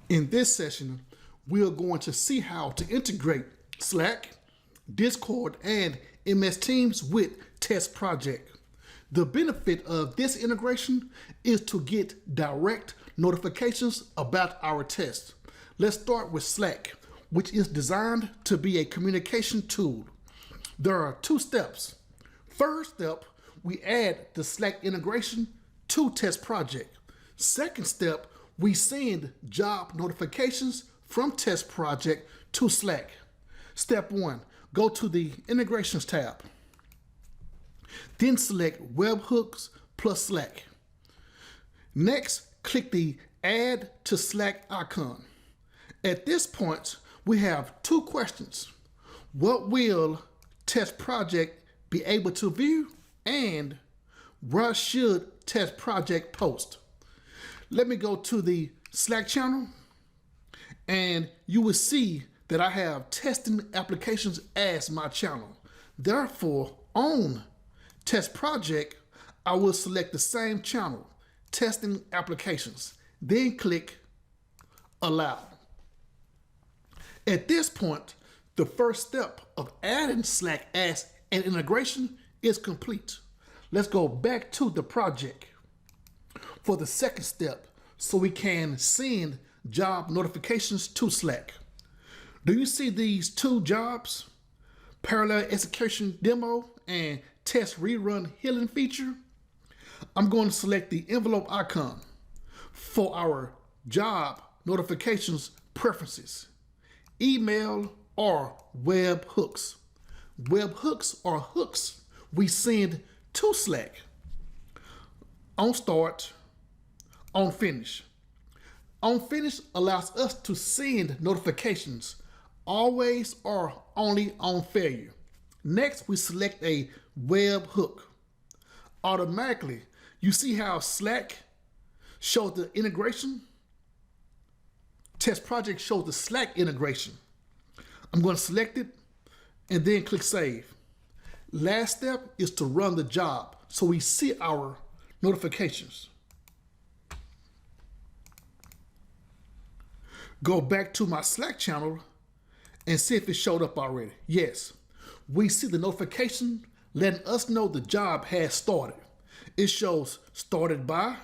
In this session, we are going to see how to integrate Slack, Discord, and MS Teams with TestProject. The benefit of this integration is to get direct notifications about our test. Let's start with Slack, which is designed to be a communication tool. There are two steps. First step, we add the Slack integration to TestProject. Second step, we send job notifications from TestProject to Slack. Step 1, go to the Integrations tab. Then select Webhooks plus Slack. Next, click the Add to Slack icon. At this point, we have two questions. What will TestProject be able to view? And where should TestProject post? Let me go to the Slack channel, and you will see that I have testing applications as my channel. Therefore, on TestProject, I will select the same channel, testing applications, then click allow. At this point, the first step of adding Slack as an integration is complete. Let's go back to the project for the second step so we can send job notifications to Slack. Do you see these two jobs? Parallel execution demo and test rerun healing feature? I'm going to select the envelope icon for our job notifications preferences, email or web hooks. Web hooks are hooks we send to Slack. On start, on finish. On finish allows us to send notifications always or only on failure. Next, we select a web hook. Automatically, you see how Slack shows the integration? TestProject shows the Slack integration. I'm going to select it and then click Save. Last step is to run the job so we see our notifications. Go back to my Slack channel and see if it showed up already. Yes, we see the notification letting us know the job has started. It shows started by,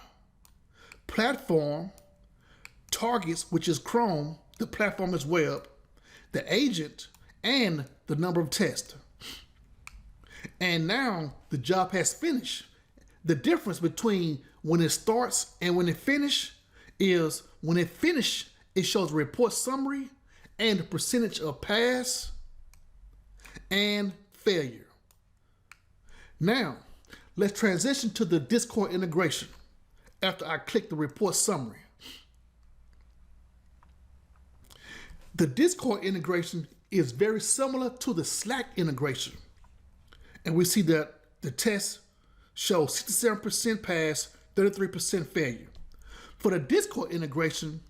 platform, targets, which is Chrome, the platform is web, the agent, and the number of tests. And now the job has finished. The difference between when it starts and when it finishes is when it finishes, it shows a report summary and the percentage of pass and failure. Now, let's transition to the Discord integration after I click the report summary. The Discord integration is very similar to the Slack integration. And we see that the test shows 67% pass, 33% failure. For the Discord integration,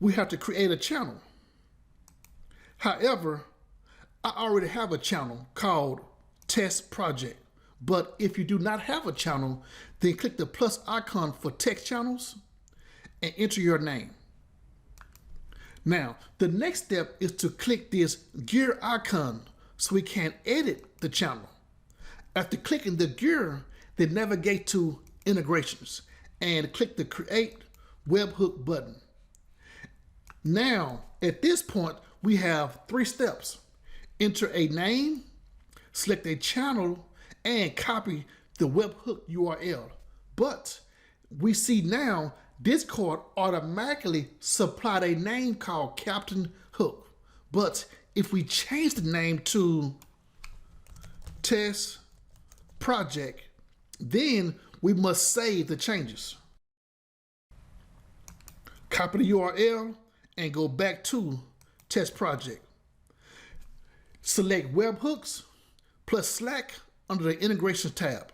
we have to create a channel. However, I already have a channel called TestProject. But if you do not have a channel, then click the plus icon for text channels and enter your name. Now, the next step is to click this gear icon so we can edit the channel. After clicking the gear, then navigate to integrations and click the create webhook button. Now, at this point, we have three steps. Enter a name, select a channel, and copy the webhook URL. But we see now Discord automatically supplied a name called Captain Hook. But if we change the name to TestProject, then we must save the changes. Copy the URL and go back to TestProject. Select webhooks plus Slack under the Integrations tab.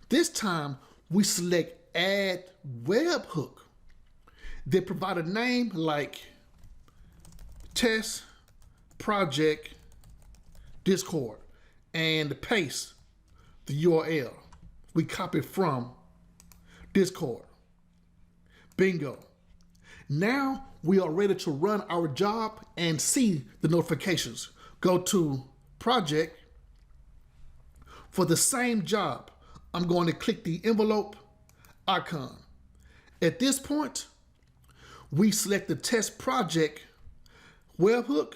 This time we select Add Webhook. Then provide a name like TestProject Discord and paste the URL we copied from Discord. Bingo. Now we are ready to run our job and see the notifications. Go to Project. For the same job, I'm going to click the envelope icon. At this point, we select the TestProject webhook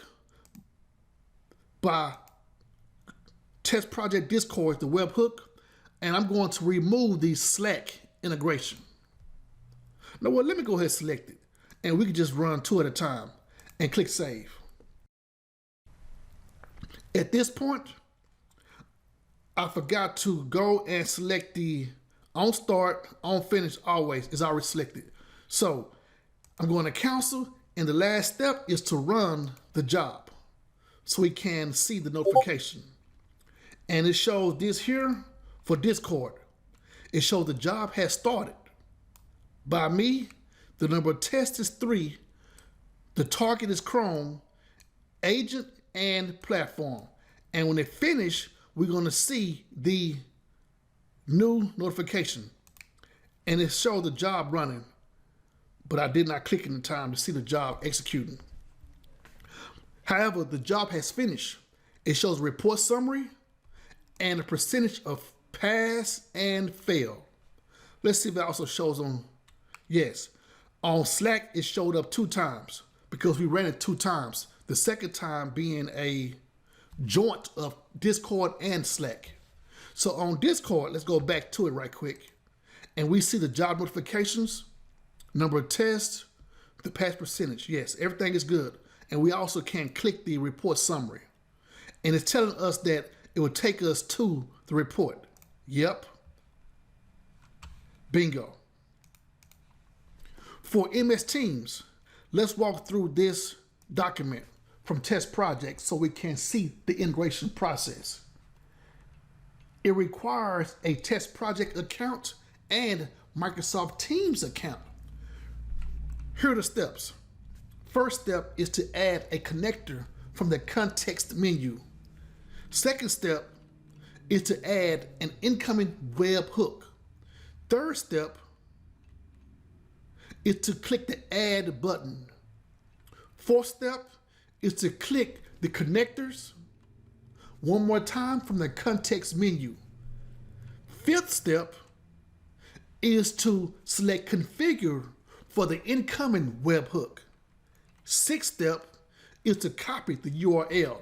by TestProject Discord, the webhook, and I'm going to remove the Slack integration. Now, well, let me go ahead and select it, and we can just run two at a time and click Save. At this point, I forgot to go and select the on start, on finish, always is already selected. So I'm going to cancel, and the last step is to run the job so we can see the notification. And it shows this here for Discord. It shows the job has started. By me, the number of tests is 3. The target is Chrome, agent, and platform. And when it finish, we're going to see the new notification. And it shows the job running. But I did not click in time to see the job executing. However, the job has finished. It shows report summary and a percentage of pass and fail. Let's see if it also shows on, yes. On Slack, it showed up 2 times because we ran it 2 times. The second time being a joint of Discord and Slack. So on Discord, let's go back to it right quick. And we see the job notifications, number of tests, the pass percentage. Yes, everything is good. And we also can click the report summary. And it's telling us that it will take us to the report. Yep. Bingo. For MS Teams, let's walk through this document from TestProject so we can see the integration process. It requires a TestProject account and Microsoft Teams account. Here are the steps. First step is to add a connector from the context menu. Second step is to add an incoming webhook. Third step is to click the add button. Fourth step is to click the connectors one more time from the context menu. Fifth step is to select configure for the incoming webhook. Sixth step is to copy the URL.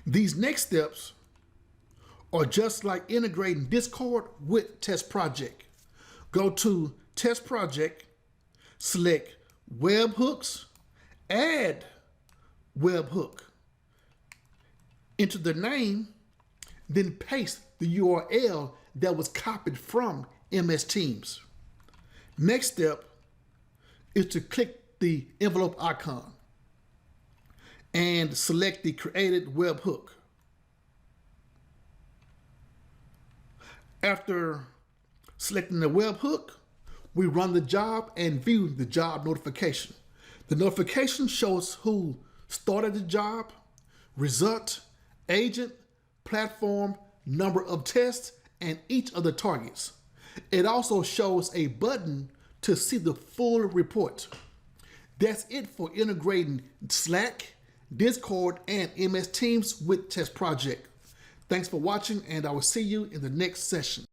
These next steps are just like integrating Discord with TestProject. Go to TestProject, select webhooks, add webhook, enter the name, then paste the URL that was copied from MS Teams. Next step is to click the envelope icon and select the created webhook. After selecting the webhook, we run the job and view the job notification. The notification shows who started the job, result, agent, platform, number of tests, and each of the targets. It also shows a button to see the full report. That's it for integrating Slack, Discord, and MS Teams with TestProject. Thanks for watching, and I will see you in the next session.